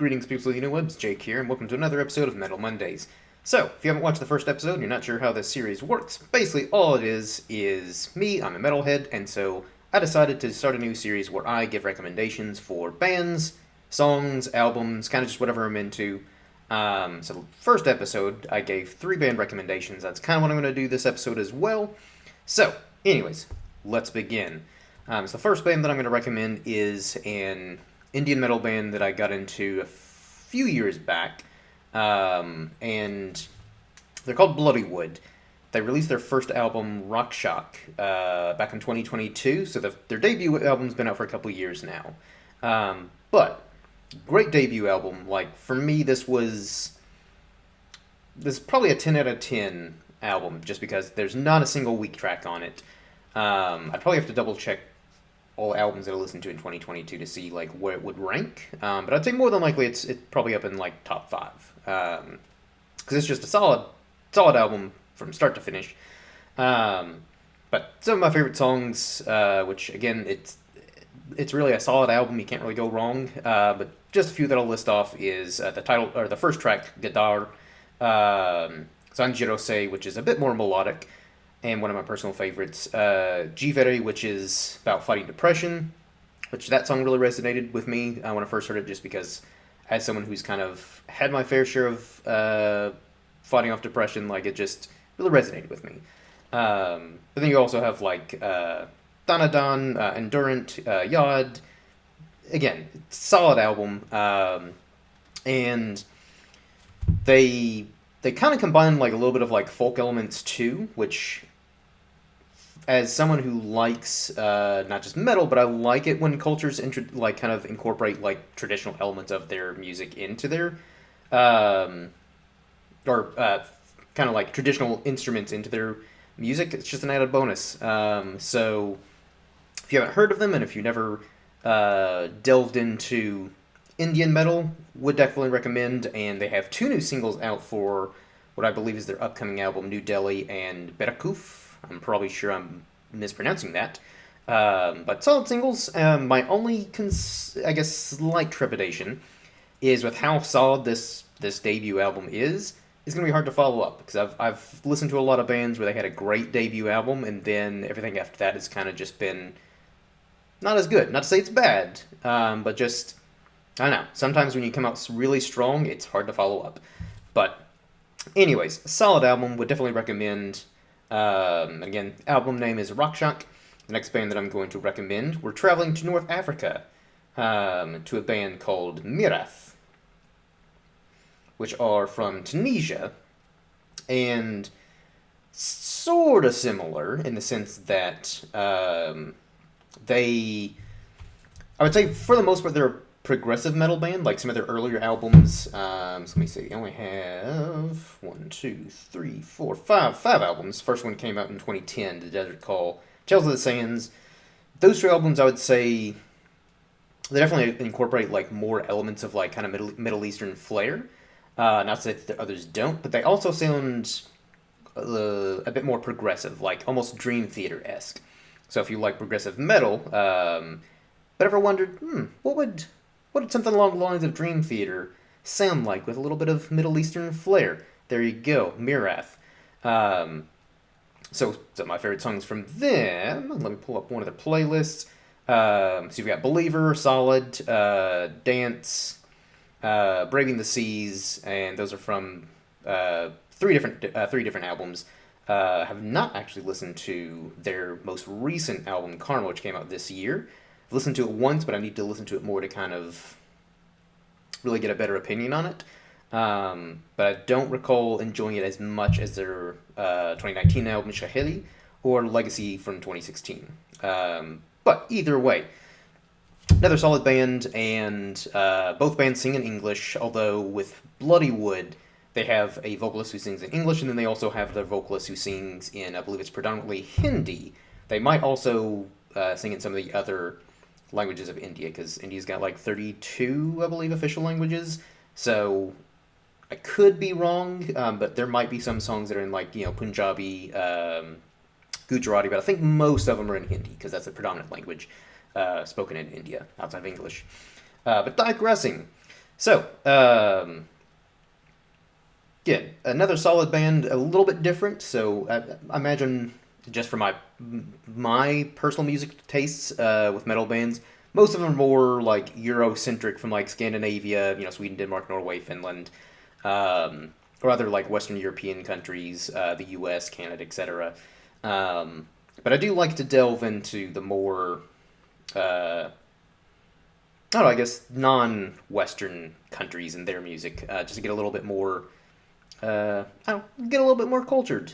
Greetings, people of the interwebs. Jake here, and welcome to another episode of Metal Mondays. So, if you haven't watched the first episode and you're not sure how this series works, basically all it is me, I'm a metalhead, and so I decided to start a new series where I give recommendations for bands, songs, albums, kind of just whatever I'm into. So the first episode, I gave 3 band recommendations. That's kind of what I'm going to do this episode as well. So, anyways, let's begin. So the first band that I'm going to recommend is an Indian metal band that I got into a few years back, and they're called Bloodywood. They released their first album, Rock Shock, back in 2022, so their debut album's been out for a couple years now. But, great debut album. Like, for me, this is probably a 10 out of 10 album, just because there's not a single weak track on it. I'd probably have to double check all albums that I listened to in 2022 to see like where it would rank. But I'd say more than likely it's probably up in like top 5. Because it's just a solid album from start to finish. But some of my favorite songs, which again it's really a solid album, you can't really go wrong. But just a few that I'll list off is the title or the first track, Gadar, Sanjirose, which is a bit more melodic, and one of my personal favorites, Jivere, which is about fighting depression, which that song really resonated with me when I first heard it, just because as someone who's kind of had my fair share of fighting off depression, like it just really resonated with me. But then you also have like Danadan, Endurant, Yod. Again, solid album, and they kind of combine like a little bit of like folk elements too, which, as someone who likes not just metal, but I like it when cultures kind of incorporate like traditional elements of their music into their kind of like traditional instruments into their music. It's just an added bonus. So if you haven't heard of them, and if you never delved into Indian metal, would definitely recommend. And they have 2 new singles out for what I believe is their upcoming album, New Delhi and Berakuf. I'm probably sure I'm mispronouncing that. But solid singles. My only, slight trepidation is with how solid this debut album is. It's going to be hard to follow up, because I've listened to a lot of bands where they had a great debut album, and then everything after that has kind of just been not as good. Not to say it's bad, but just, I don't know. Sometimes when you come out really strong, it's hard to follow up. But anyways, solid album. Would definitely recommend. Again, album name is Rock Shock. The next band that I'm going to recommend, we're traveling to North Africa to a band called Myrath, which are from Tunisia, and sort of similar in the sense that I would say for the most part they're a progressive metal band, like some of their earlier albums. So let me see. I only have 5 albums. First one came out in 2010, The Desert Call, Tales of the Sands. Those 2 albums, I would say, they definitely incorporate like more elements of like kind of Middle Eastern flair. Not to say that the others don't, but they also sound a bit more progressive, like almost Dream Theater-esque. So if you like progressive metal, but ever wondered, what would something along the lines of Dream Theater sound like with a little bit of Middle Eastern flair? There you go, Myrath. So some of my favorite songs from them, let me pull up one of their playlists. So you've got Believer, Solid, Dance, Braving the Seas, and those are from 3 different albums. Have not actually listened to their most recent album, Karma, which came out this year. I've listened to it once, but I need to listen to it more to kind of really get a better opinion on it. But I don't recall enjoying it as much as their 2019 album, Shahidi, or Legacy from 2016. But either way, another solid band, and both bands sing in English, although with Bloodywood, they have a vocalist who sings in English, and then they also have their vocalist who sings in, I believe it's predominantly Hindi. They might also sing in some of the other languages of India, because India's got like 32, I believe, official languages. So I could be wrong, but there might be some songs that are in like, Punjabi, Gujarati, but I think most of them are in Hindi, because that's the predominant language spoken in India, outside of English. But digressing. So, yeah, another solid band, a little bit different. So I imagine just for my personal music tastes with metal bands, most of them are more like Eurocentric from like Scandinavia, Sweden, Denmark, Norway, Finland, or other like Western European countries, the U.S., Canada, etc. But I do like to delve into the more I don't know, I guess non-Western countries and their music, just to get a little bit more, I don't know, get a little bit more cultured.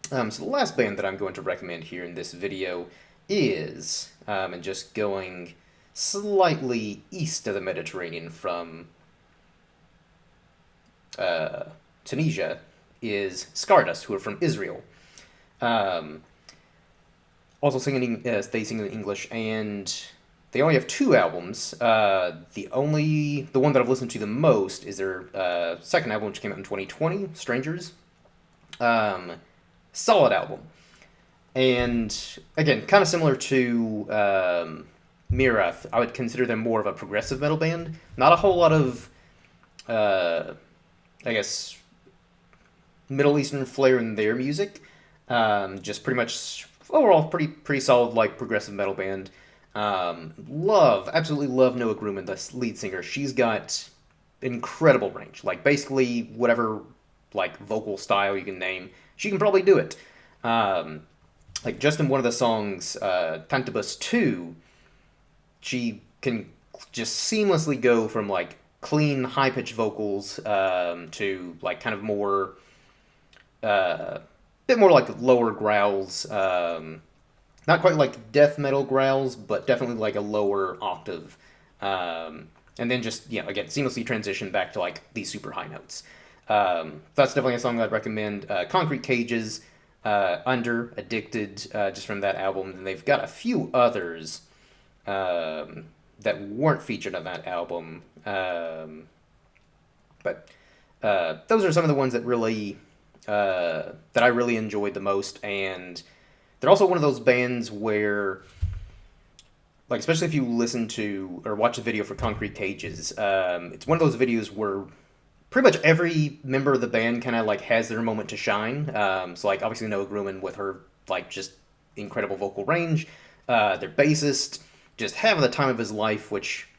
So the last band that I'm going to recommend here in this video is, and just going slightly east of the Mediterranean from Tunisia, is Scardust, who are from Israel. Um, Also singing, they sing in English, and they only have two albums. The one that I've listened to the most is their second album, which came out in 2020, Strangers. Um, Solid album, and again, kind of similar to Myrath. I would consider them more of a progressive metal band. Not a whole lot of, uh, I guess, Middle Eastern flair in their music. Just pretty much overall pretty solid like progressive metal band. Absolutely love Noah Grumman, the lead singer. She's got incredible range. Like basically whatever like vocal style you can name, she can probably do it. Um, like just in one of the songs, Tantibus 2, she can just seamlessly go from like clean high pitched vocals to like kind of more bit more like lower growls. Not quite like death metal growls, but definitely like a lower octave. And then just, again, seamlessly transition back to like these super high notes. That's definitely a song I'd recommend. Concrete Cages, Under, Addicted, just from that album. And they've got a few others that weren't featured on that album. But those are some of the ones that really that I really enjoyed the most, and they're also one of those bands where, like, especially if you listen to or watch the video for Concrete Cages, it's one of those videos where pretty much every member of the band kind of like has their moment to shine. So like obviously Noah Grumman with her like just incredible vocal range, their bassist just having the time of his life, which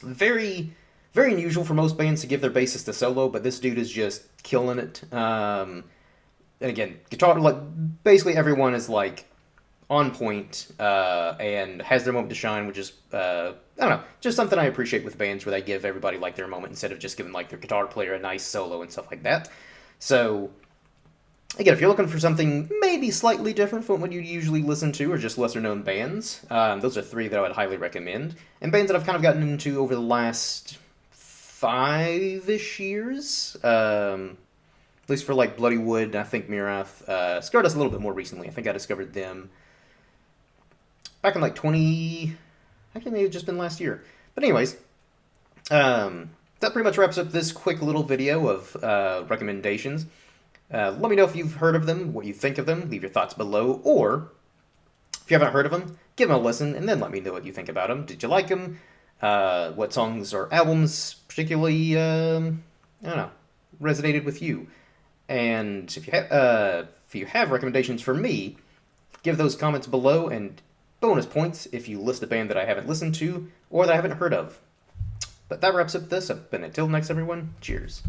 very very unusual for most bands to give their bassist a solo, but this dude is just killing it. And again, guitar, like basically everyone is like on point and has their moment to shine, which is I don't know, just something I appreciate with bands where they give everybody like their moment instead of just giving like their guitar player a nice solo and stuff like that. So again, if you're looking for something maybe slightly different from what you usually listen to or just lesser known bands, those are three that I would highly recommend, and bands that I've kind of gotten into over the last 5-ish years. At least for like Bloodywood, I think Myrath, Scardust a little bit more recently. I think I discovered them back in like 20. Actually, maybe just been last year. But anyways, that pretty much wraps up this quick little video of recommendations. Let me know if you've heard of them, what you think of them. Leave your thoughts below, or if you haven't heard of them, give them a listen, and then let me know what you think about them. Did you like them? What songs or albums particularly, I don't know, resonated with you? And if you have recommendations for me, give those comments below, and bonus points if you list a band that I haven't listened to or that I haven't heard of. But that wraps up this, and until next, everyone, cheers.